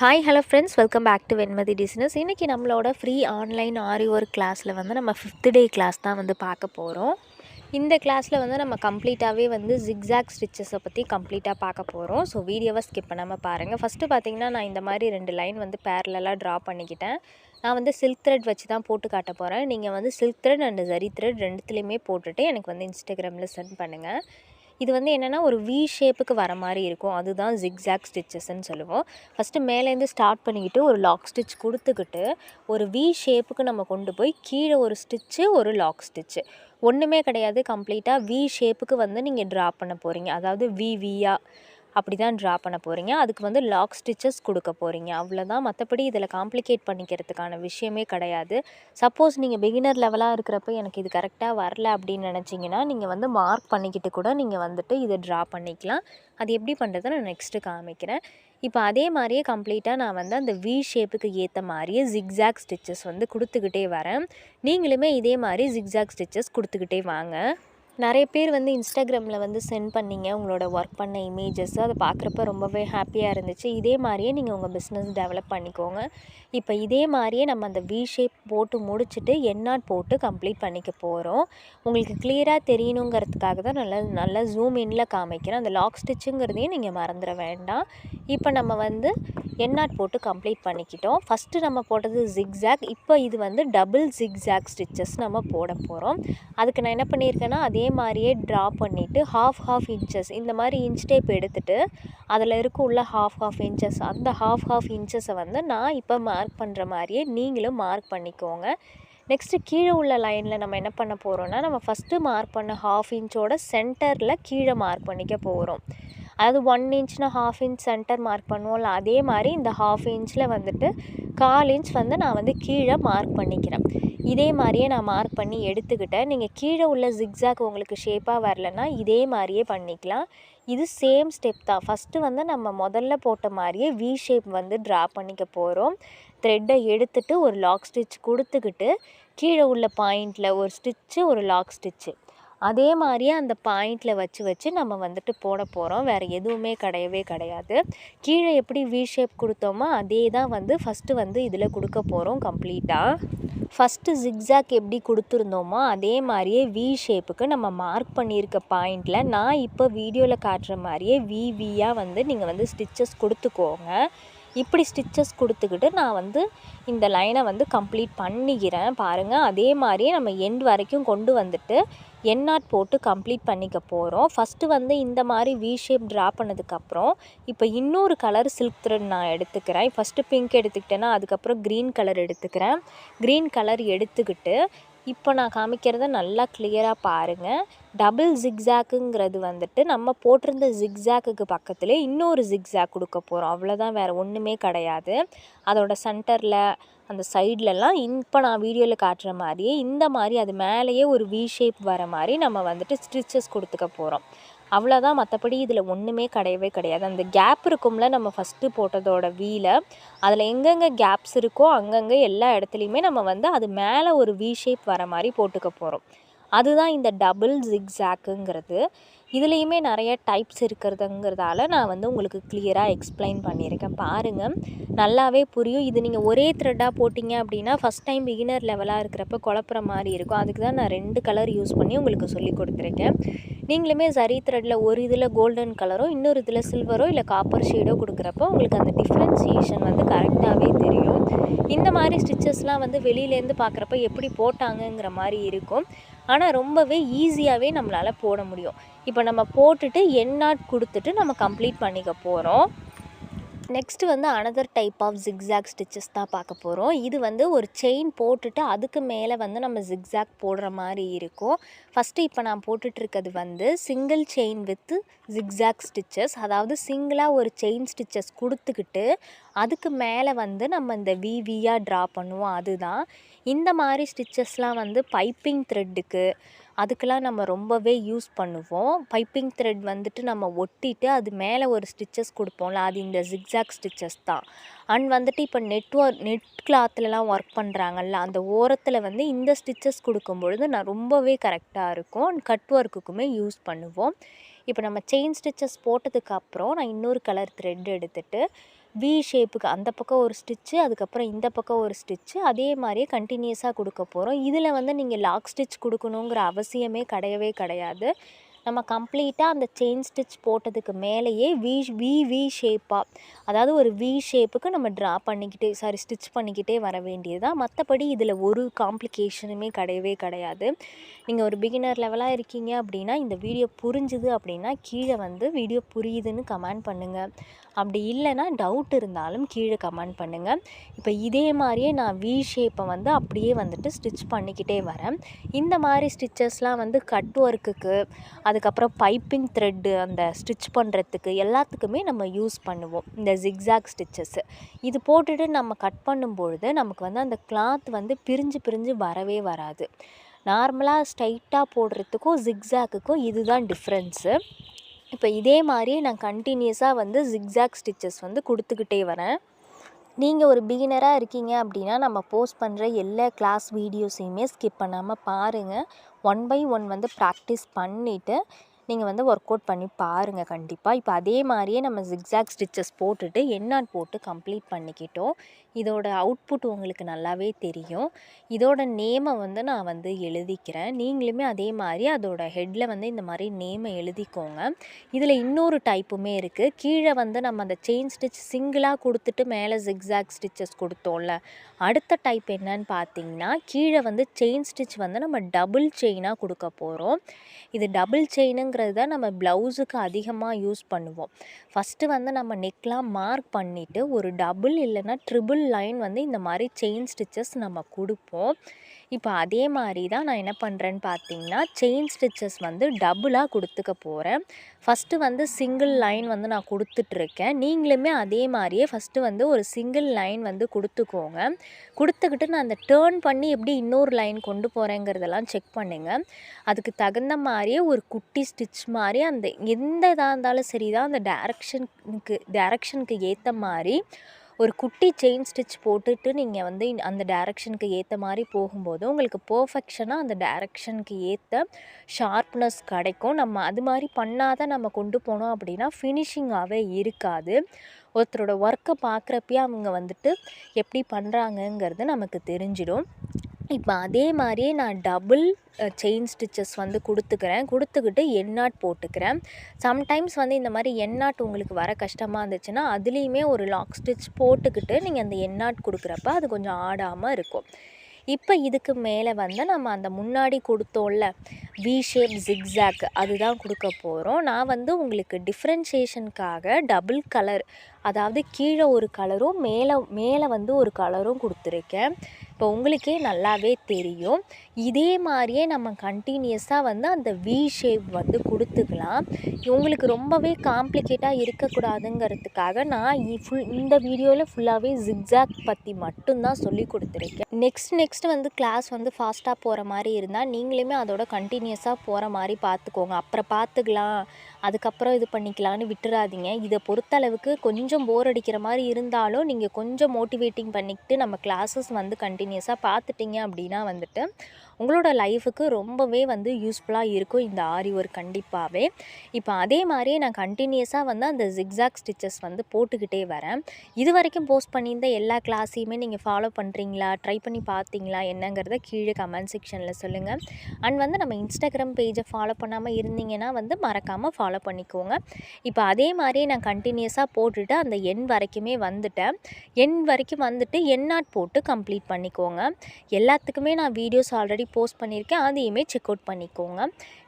Hi hello friends, welcome back to Venmathi dishes. இன்றைக்கி நம்மளோட free online ஆரி work கிளாஸில் நம்ம 5th டே கிளாஸ் தான் பார்க்க போகிறோம். இந்த கிளாஸில் நம்ம கம்ப்ளீட்டாகவே ஜிக்ஸாக் ஸ்டிச்சஸை பற்றி கம்ப்ளீட்டாக பார்க்க போகிறோம். ஸோ வீடியோவை ஸ்கிப் பண்ணாமல் பாருங்கள். ஃபஸ்ட்டு பார்த்திங்கன்னா நான் இந்த மாதிரி 2 லைன் பேரலாக ட்ரா பண்ணிக்கிட்டேன். நான் சில்க் த்ரெட் வச்சு தான் போட்டு காட்ட போகிறேன். நீங்கள் silk thread and zari thread ரெண்டுத்துலேயுமே போட்டுட்டு எனக்கு இன்ஸ்டாகிராமில் சென்ட் பண்ணுங்கள். இது என்னென்னா ஒரு வி ஷேப்புக்கு வர மாதிரி இருக்கும். அதுதான் ஜிக்ஸாக் ஸ்டிச்சஸ்ன்னு சொல்லுவோம். ஃபஸ்ட்டு மேலேருந்து ஸ்டார்ட் பண்ணிக்கிட்டு ஒரு லாக் ஸ்டிச் கொடுத்துக்கிட்டு ஒரு வி ஷேப்புக்கு நம்ம கொண்டு போய் கீழே ஒரு ஸ்டிச்சு, ஒரு லாக் ஸ்டிச்சு, ஒன்றுமே கிடையாது. கம்ப்ளீட்டாக வி ஷேப்புக்கு நீங்கள் ட்ரா பண்ண போகிறீங்க. அதாவது விவியாக அப்படி தான் ட்ரா பண்ண போகிறீங்க. அதுக்கு லாக் ஸ்டிச்சஸ் கொடுக்க போகிறீங்க. அவ்வளோதான். மற்றபடி இதில் காம்ப்ளிகேட் பண்ணிக்கிறதுக்கான விஷயமே கிடையாது. சப்போஸ் நீங்கள் பிகினர் லெவலாக இருக்கிறப்ப எனக்கு இது கரெக்டாக வரல அப்படின்னு நினச்சிங்கன்னா நீங்கள் மார்க் பண்ணிக்கிட்டு கூட நீங்கள் இதை ட்ரா பண்ணிக்கலாம். அது எப்படி பண்ணுறதை நான் நெக்ஸ்ட்டு காமிக்கிறேன். இப்போ அதே மாதிரியே கம்ப்ளீட்டாக நான் அந்த வி ஷேப்புக்கு ஏற்ற மாதிரியே ஜிக்ஸாக் ஸ்டிச்சஸ் கொடுத்துக்கிட்டே வரேன். நீங்களுமே இதே மாதிரி ஜிக்ஸாக் ஸ்டிச்சஸ் கொடுத்துக்கிட்டே வாங்க. நிறைய பேர் இன்ஸ்டாகிராமில் சென்ட் பண்ணிங்க உங்களோட ஒர்க் பண்ண இமேஜஸ். அதை பார்க்குறப்ப ரொம்பவே ஹாப்பியாக இருந்துச்சு. இதே மாதிரியே நீங்கள் உங்கள் பிஸ்னஸ் டெவலப் பண்ணிக்கோங்க. இப்போ இதே மாதிரியே நம்ம அந்த வி ஷேப் போட்டு முடிச்சுட்டு எண்ணாட் போட்டு கம்ப்ளீட் பண்ணிக்க போகிறோம். உங்களுக்கு கிளியராக தெரியணுங்கிறதுக்காக தான் நல்லா ஜூம் இன்ல காமிக்கிறேன். அந்த லாக் ஸ்டிச்சுங்கிறதையும் நீங்கள் மறந்துட வேண்டாம். இப்போ நம்ம எண்ணாட் போட்டு கம்ப்ளீட் பண்ணிக்கிட்டோம். ஃபஸ்ட்டு நம்ம போட்டது ஜிக்ஸாக். இப்போ இது டபுள் ஜிக்ஸாக் ஸ்டிச்சஸ் நம்ம போட போகிறோம். அதுக்கு நான் என்ன பண்ணியிருக்கேன்னா அதே மாதிரியே ட்ரா பண்ணிவிட்டு ஹாஃப் இன்ச்சஸ் இந்த மாதிரி இன்ச் டேப் எடுத்துகிட்டு அதில் உள்ள ஹாஃப் இன்ச்சஸ், அந்த ஹாஃப் இன்ச்சஸை நான் இப்போ மார்க் பண்ணுற மாதிரியே நீங்களும் மார்க் பண்ணிக்கோங்க. நெக்ஸ்ட்டு கீழே உள்ள லைனில் நம்ம என்ன பண்ண போகிறோன்னா நம்ம ஃபஸ்ட்டு மார்க் பண்ண ஹாஃப் இன்ச்சோட சென்டரில் கீழே மார்க் பண்ணிக்க போகிறோம். அதாவது 1 இன்ச்னா ஹாஃப் இன்ச் சென்டர் மார்க் பண்ணுவோம்ல, அதே மாதிரி இந்த ஹாஃப் இன்ச்சில் 1/4 இன்ச் நான் கீழே மார்க் பண்ணிக்கிறேன். இதே மாதிரியே நான் மார்க் பண்ணி எடுத்துக்கிட்டேன். நீங்கள் கீழே உள்ள ஜிக்ஸாக் உங்களுக்கு ஷேப்பாக வரலன்னா இதே மாதிரியே பண்ணிக்கலாம். இது சேம் ஸ்டெப் தான். ஃபஸ்ட்டு நம்ம முதல்ல போட்ட மாதிரியே வி ஷேப் ட்ரா பண்ணிக்க போகிறோம். த்ரெட்டை எடுத்துகிட்டு ஒரு லாக் ஸ்டிச் கொடுத்துக்கிட்டு கீழே உள்ள பாயிண்டில் ஒரு ஸ்டிச்சு, ஒரு லாக் ஸ்டிச்சு, அதே மாதிரியே அந்த பாயிண்டில் வச்சு நம்ம போட போகிறோம். வேறு எதுவுமே கிடையாது. கீழே எப்படி வி ஷேப் கொடுத்தோமோ அதே தான் ஃபஸ்ட்டு இதில் கொடுக்க போகிறோம். கம்ப்ளீட்டாக ஃபஸ்ட்டு ஜிக்ஸாக் எப்படி கொடுத்துருந்தோமோ அதே மாதிரியே வி ஷேப்புக்கு நம்ம மார்க் பண்ணியிருக்க பாயிண்டில் நான் இப்போ வீடியோவில் காட்டுற மாதிரியே விவியாக நீங்கள் ஸ்டிச்சஸ் கொடுத்துக்கோங்க. இப்படி ஸ்டிச்சஸ் கொடுத்துக்கிட்டு நான் இந்த லைனை கம்ப்ளீட் பண்ணிக்கிறேன். பாருங்கள், அதே மாதிரியே நம்ம எண்ட் வரைக்கும் கொண்டு எண்ணாட் போட்டு கம்ப்ளீட் பண்ணிக்க போகிறோம். ஃபஸ்ட்டு இந்த மாதிரி வி ஷேப் ட்ரா பண்ணதுக்கப்புறம் இப்போ இன்னொரு கலர் சில்க் த்ரெட் நான் எடுத்துக்கிறேன். ஃபஸ்ட்டு பிங்க் எடுத்துக்கிட்டேன்னா அதுக்கப்புறம் க்ரீன் கலர் எடுத்துக்கிறேன். க்ரீன் கலர் எடுத்துக்கிட்டு இப்போ நான் காமிக்கிறத நல்லா கிளியராக பாருங்கள். டபுள் ஜிக்ஸாக்குங்கிறது நம்ம போட்டிருந்த ஜிக்ஸாக்குக்கு பக்கத்தில் இன்னொரு ஜிக்ஸாக் கொடுக்க போகிறோம். அவ்வளோதான், வேறு ஒன்றுமே கிடையாது. அதோட சென்டரில் அந்த சைட்லலாம் இப்போ நான் வீடியோவில் காட்டுற மாதிரியே இந்த மாதிரி அது மேலேயே ஒரு வி ஷேப் வர மாதிரி நம்ம ஸ்டிச்சஸ் கொடுத்துக்க போகிறோம். அவ்வளோதான். மற்றபடி இதில் ஒன்றுமே கிடையாது. அந்த கேப் இருக்கும்ல நம்ம ஃபஸ்ட்டு போட்டதோட வீல, அதில் எங்கெங்கே கேப்ஸ் இருக்கோ அங்கங்கே எல்லா இடத்துலையுமே நம்ம அது மேலே ஒரு வி ஷேப் வர மாதிரி போட்டுக்க போகிறோம். அதுதான் இந்த டபுள் ஜிக்ஸாக்குங்கிறது. இதுலேயுமே நிறைய டைப்ஸ் இருக்கிறதுங்கிறதால நான் உங்களுக்கு கிளியராக எக்ஸ்பிளைன் பண்ணியிருக்கேன். பாருங்கள், நல்லாவே புரியும். இது நீங்கள் ஒரே த்ரெட்டாக போட்டிங்க அப்படின்னா ஃபஸ்ட் டைம் பிகினர் லெவலாக இருக்கிறப்ப குழப்புற மாதிரி இருக்கும். அதுக்கு தான் நான் 2 கலர் யூஸ் பண்ணி உங்களுக்கு சொல்லி கொடுத்துருக்கேன். நீங்களுமே ஜரி த்ரெட்டில் ஒரு இதில் கோல்டன் கலரோ இன்னொரு இதில் சில்வரோ இல்லை காப்பர் ஷேடோ கொடுக்குறப்போ உங்களுக்கு அந்த டிஃப்ரென்சியேஷன் கரெக்டாகவே தெரியும். இந்த மாதிரி ஸ்டிச்சஸ்லாம் வெளியிலேருந்து பார்க்குறப்ப எப்படி போட்டாங்கங்கிற மாதிரி இருக்கும். ஆனால் ரொம்பவே ஈஸியாகவே நம்மளால் போட முடியும். இப்போ நம்ம போட்டுட்டு எண்ணாட் கொடுத்துட்டு நம்ம கம்ப்ளீட் பண்ணிக்க போகிறோம். Next another type of zigzag stitches தான் பார்க்க போகிறோம். இது ஒரு செயின் போட்டுட்டு அதுக்கு மேலே நம்ம ஜிக்ஸாக் போடுற மாதிரி இருக்கும். ஃபஸ்ட்டு இப்போ நான் போட்டுட்ருக்கிறது single chain with zigzag stitches. அதாவது சிங்கிளாக ஒரு செயின் ஸ்டிச்சஸ் கொடுத்துக்கிட்டு அதுக்கு மேலே நம்ம இந்த விவியாக ட்ரா பண்ணுவோம். அதுதான் இந்த மாதிரி ஸ்டிச்சஸ்லாம் பைப்பிங் த்ரெட்டுக்கு அதுக்கெலாம் நம்ம ரொம்பவே யூஸ் பண்ணுவோம். பைப்பிங் த்ரெட் நம்ம ஒட்டிட்டு அது மேலே ஒரு ஸ்டிச்சஸ் கொடுப்போம்ல, அது இந்த ஜிக்ஸாக் ஸ்டிச்சஸ் தான். அண்ட் இப்போ நெட் கிளாத்லலாம் ஒர்க் பண்ணுறாங்கல்ல, அந்த ஓரத்தில் இந்த ஸ்டிச்சஸ் கொடுக்கும்பொழுது நான் ரொம்பவே கரெக்டாக இருக்கும். அண்ட் கட் ஒர்க்குக்குமே யூஸ் பண்ணுவோம். இப்போ நம்ம செயின் ஸ்டிச்சஸ் போட்டதுக்கப்புறம் நான் இன்னொரு கலர் த்ரெட் எடுத்துகிட்டு வி ஷேப்புக்கு அந்த பக்கம் ஒரு ஸ்டிச்சு, அதுக்கப்புறம் இந்த பக்கம் ஒரு ஸ்டிச்சு, அதே மாதிரியே கண்டினியூஸாக கொடுக்க போகிறோம். இதில் வந்து நீங்கள் லாக் ஸ்டிச் கொடுக்கணுங்கிற அவசியமே கிடையவே கிடையாது. நம்ம கம்ப்ளீட்டாக அந்த செயின் ஸ்டிச் போட்டதுக்கு மேலேயே வி ஷேப்பாக, அதாவது ஒரு வி ஷேப்புக்கு நம்ம ஸ்டிச் பண்ணிக்கிட்டே வர வேண்டியது தான். மற்றபடி இதில் ஒரு காம்ப்ளிகேஷனுமே கிடையவே கிடையாது. நீங்கள் ஒரு பிகினர் லெவலாக இருக்கீங்க அப்படின்னா, இந்த வீடியோ புரிஞ்சுது அப்படின்னா கீழே வந்து வீடியோ புரியுதுன்னு கமெண்ட் பண்ணுங்கள். அப்படி இல்லைன்னா டவுட் இருந்தாலும் கீழே கமெண்ட் பண்ணுங்கள். இப்போ இதே மாதிரியே நான் வி ஷேப்பை வந்து அப்படியே வந்துட்டு ஸ்டிச் பண்ணிக்கிட்டே வரேன். இந்த மாதிரி ஸ்டிச்சஸ்லாம் வந்து கட் ஒர்க்குக்கு, அதுக்கப்புறம் பைப்பிங் த்ரெட்டு அந்த ஸ்டிச் பண்ணுறதுக்கு எல்லாத்துக்குமே நம்ம யூஸ் பண்ணுவோம் இந்த ஜிக்ஸாக் ஸ்டிச்சஸ்ஸு. இது போட்டுட்டு நம்ம கட் பண்ணும்பொழுது நமக்கு வந்து அந்த கிளாத் வந்து பிரிஞ்சு வரவே வராது. நார்மலாக ஸ்ட்ரைட்டாக போடுறதுக்கும் ஜிக்ஸாக்குக்கும் இதுதான் டிஃப்ரென்ஸு. இப்போ இதே மாதிரி நான் கண்டினியூஸாக வந்து ஜிக்ஸாக் ஸ்டிச்சஸ் வந்து கொடுத்துக்கிட்டே வரேன். நீங்கள் ஒரு பிகினராக இருக்கீங்க அப்படின்னா நம்ம போஸ்ட் பண்ணுற எல்லா கிளாஸ் வீடியோஸையுமே ஸ்கிப் பண்ணாமல் பாருங்கள். 1 by 1 வந்து ப்ராக்டிஸ் பண்ணிவிட்டு நீங்கள் வந்து ஒர்க் அவுட் பண்ணி பாருங்கள் கண்டிப்பாக. இப்போ அதே மாதிரியே நம்ம ஜிக்ஸாக் ஸ்டிச்சஸ் போட்டுட்டு எண்ணாட் போட்டு கம்ப்ளீட் பண்ணிக்கிட்டோம். இதோட அவுட்புட் உங்களுக்கு நல்லாவே தெரியும். இதோட நேமை வந்து நான் வந்து எழுதிக்கிறேன். நீங்களுமே அதே மாதிரி அதோட ஹெட்டில் வந்து இந்த மாதிரி நேமை எழுதிக்கோங்க. இதில் இன்னொரு டைப்புமே இருக்குது. கீழே வந்து நம்ம அந்த செயின் ஸ்டிச் சிங்கிளாக கொடுத்துட்டு மேலே ஜிக்ஸாக் ஸ்டிச்சஸ் கொடுத்தோம்ல, அடுத்த டைப் என்னன்னு பார்த்தீங்கன்னா, கீழே வந்து செயின் ஸ்டிச் வந்து நம்ம டபுள் செயினாக கொடுக்க போகிறோம். இது டபுள் செயினுங்கிறது தான் நம்ம ப்ளவுஸுக்கு அதிகமாக யூஸ் பண்ணுவோம். ஃபஸ்ட்டு வந்து நம்ம நெக்லாம் மார்க் பண்ணிவிட்டு ஒரு டபுள் இல்லைன்னா ட்ரிபிள் லைன் வந்து இந்த மாதிரி செயின் ஸ்டிச்சஸ் நம்ம கொடுப்போம். இப்போ அதே மாதிரி தான் நான் என்ன பண்ணுறேன்னு பார்த்தீங்கன்னா, செயின் ஸ்டிச்சஸ் வந்து டபுளாக கொடுத்துக்க போகிறேன். ஃபஸ்ட்டு வந்து சிங்கிள் லைன் வந்து நான் கொடுத்துட்ருக்கேன். நீங்களுமே அதே மாதிரியே ஃபஸ்ட்டு வந்து ஒரு சிங்கிள் லைன் வந்து கொடுத்துக்கோங்க. கொடுத்துக்கிட்டு நான் அந்த டேர்ன் பண்ணி எப்படி இன்னொரு லைன் கொண்டு போகிறேங்கிறதெல்லாம் செக் பண்ணுங்கள். அதுக்கு தகுந்த மாதிரியே ஒரு குட்டி ஸ்டிச் மாதிரி அந்த எந்த இதாக இருந்தாலும் சரி தான், அந்த டைரக்ஷனுக்கு ஏற்ற மாதிரி ஒரு குட்டி செயின் ஸ்டிச் போட்டுட்டு நீங்கள் வந்து அந்த டைரக்ஷனுக்கு ஏற்ற மாதிரி போகும்போது உங்களுக்கு பர்ஃபெக்ஷனாக அந்த டைரக்ஷனுக்கு ஏற்ற ஷார்ப்னஸ் கிடைக்கும். நம்ம அது மாதிரி பண்ணாதான் நம்ம கொண்டு போனோம் அப்படின்னா ஃபினிஷிங்காகவே இருக்காது. ஒருத்தரோட ஒர்க்கை பார்க்குறப்பயே அவங்க வந்துட்டு எப்படி பண்ணுறாங்கங்கிறது நமக்கு தெரிஞ்சிடும். இப்போ அதே மாதிரியே நான் டபுள் செயின் ஸ்டிச்சஸ் வந்து கொடுத்துக்கிட்டு எண்ணாட் போட்டுக்கிறேன். சம்டைம்ஸ் வந்து இந்த மாதிரி எண்ணாட் உங்களுக்கு வர கஷ்டமாக இருந்துச்சுன்னா அதுலேயுமே ஒரு லாக் ஸ்டிச் போட்டுக்கிட்டு நீங்கள் அந்த எண்ணாட் கொடுக்குறப்ப அது கொஞ்சம் ஆடாமல் இருக்கும். இப்போ இதுக்கு மேலே வந்து நம்ம அந்த முன்னாடி கொடுத்தோம்ல வி ஷேப் ஜிக்ஸாக் அதுதான் கொடுக்க போகிறோம். நான் வந்து உங்களுக்கு டிஃப்ரென்ஷியேஷனுக்காக டபுள் கலர், அதாவது கீழே ஒரு கலரும் மேலே வந்து ஒரு கலரும் கொடுத்துருக்கேன். இப்போ உங்களுக்கே நல்லாவே தெரியும். இதே மாதிரியே நம்ம கண்டினியூஸாக வந்து அந்த வி ஷேப் வந்து கொடுத்துக்கலாம். உங்களுக்கு ரொம்பவே காம்ப்ளிகேட்டாக இருக்கக்கூடாதுங்கிறதுக்காக நான் இந்த வீடியோவில் ஃபுல்லாகவே ஜிக்ஸாக் பற்றி மட்டும்தான் சொல்லி கொடுத்துருக்கேன். நெக்ஸ்ட் வந்து கிளாஸ் வந்து ஃபாஸ்ட்டாக போகிற மாதிரி இருந்தால் நீங்களுமே அதோட கண்டினியூஸாக போகிற மாதிரி பார்த்துக்கோங்க. அப்புறம் பார்த்துக்கலாம், அதுக்கப்புறம் இது பண்ணிக்கலான்னு விட்டுறாதீங்க. இதை பொறுத்தளவுக்கு கொஞ்சம் போர் அடிக்கிற மாதிரி இருந்தாலும் நீங்கள் கொஞ்சம் மோட்டிவேட்டிங் பண்ணிக்கிட்டு நம்ம கிளாஸஸ் வந்து கண்டினியூஸாக பார்த்துட்டிங்க அப்படின்னா வந்துட்டு உங்களோட லைஃபுக்கு ரொம்பவே வந்து யூஸ்ஃபுல்லாக இருக்கும் இந்த ஆரி ஒர்க் கண்டிப்பாகவே. இப்போ அதே மாதிரியே நான் கண்டினியூஸாக வந்து அந்த ஜிக்ஸாக் ஸ்டிச்சஸ் வந்து போட்டுக்கிட்டே வரேன். இது வரைக்கும் போஸ்ட் பண்ணியிருந்த எல்லா கிளாஸையுமே நீங்கள் ஃபாலோ பண்ணுறீங்களா, ட்ரை பண்ணி பார்த்தீங்களா என்னங்கிறத கீழே கமெண்ட் செக்ஷனில் சொல்லுங்கள். அண்ட் வந்து நம்ம இன்ஸ்டாகிராம் பேஜை ஃபாலோ பண்ணாமல் இருந்தீங்கன்னா வந்து மறக்காமல் ஃபாலோ பண்ணிக்கோங்க. இப்போ அதே மாதிரியே நான் கண்டினியூஸாக போட்டுட்டு அந்த எண் வரைக்குமே வந்துட்டேன். எண் வரைக்கும் வந்துட்டு எண்ணாட் போட்டு கம்ப்ளீட் பண்ணிக்கோங்க. எல்லாத்துக்குமே நான் வீடியோஸ் ஆல்ரெடி போஸ்ட் பண்ணியிருக்கேன், அதையுமே செக் அவுட் பண்ணிக்கோங்க.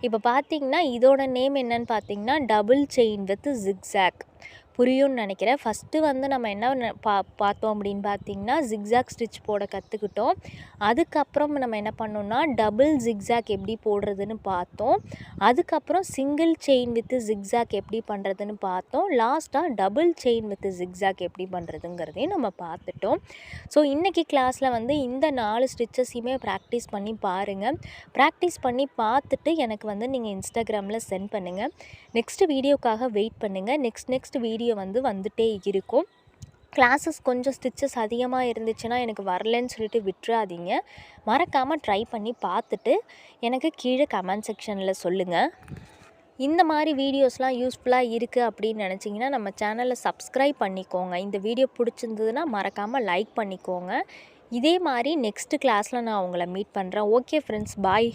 இப்போ பார்த்தீங்கன்னா இதோட நேம் என்னன்னு பார்த்தீங்கன்னா டபுள் செயின் வித் ஜிக்ஸாக். புரியும்னு நினைக்கிறேன். ஃபஸ்ட்டு வந்து நம்ம என்ன பார்த்தோம் அப்படின்னு பார்த்தீங்கன்னா ஜிக்ஸாக் ஸ்டிச் போட கற்றுக்கிட்டோம். அதுக்கப்புறம் நம்ம என்ன பண்ணோம்னா டபுள் ஜிக்ஸாக் எப்படி போடுறதுன்னு பார்த்தோம். அதுக்கப்புறம் சிங்கிள் செயின் வித் ஜிக்ஸாக் எப்படி பண்ணுறதுன்னு பார்த்தோம். லாஸ்ட்டாக டபுள் செயின் வித் ஜிக்ஸாக் எப்படி பண்ணுறதுங்கிறதையும் நம்ம பார்த்துட்டோம். ஸோ இன்றைக்கி கிளாஸில் வந்து இந்த 4 ஸ்டிச்சஸையுமே ப்ராக்டிஸ் பண்ணி பாருங்கள். ப்ராக்டிஸ் பண்ணி பார்த்துட்டு எனக்கு வந்து நீங்கள் இன்ஸ்டாகிராமில் சென்ட் பண்ணுங்கள். நெக்ஸ்ட் வீடியோக்காக வெயிட் பண்ணுங்கள். நெக்ஸ்ட் வீடியோ வந்து வந்துட்டே இருக்கும். கிளாஸஸ் கொஞ்சம் ஸ்டிச்சஸ் அதிகமாக இருந்துச்சுன்னா எனக்கு வரலன்னு சொல்லிட்டு விட்டுறாதீங்க. மறக்காமல் ட்ரை பண்ணி பார்த்துட்டு எனக்கு கீழே கமெண்ட் செக்ஷனில் சொல்லுங்கள். இந்த மாதிரி வீடியோஸ்லாம் யூஸ்ஃபுல்லாக இருக்குது அப்படின்னு நினச்சிங்கன்னா நம்ம சேனலை சப்ஸ்கிரைப் பண்ணிக்கோங்க. இந்த வீடியோ பிடிச்சிருந்ததுன்னா மறக்காமல் லைக் பண்ணிக்கோங்க. இதே மாதிரி நெக்ஸ்ட் கிளாஸில் நான் உங்களை மீட் பண்ணுறேன். ஓகே ஃப்ரெண்ட்ஸ், பாய்.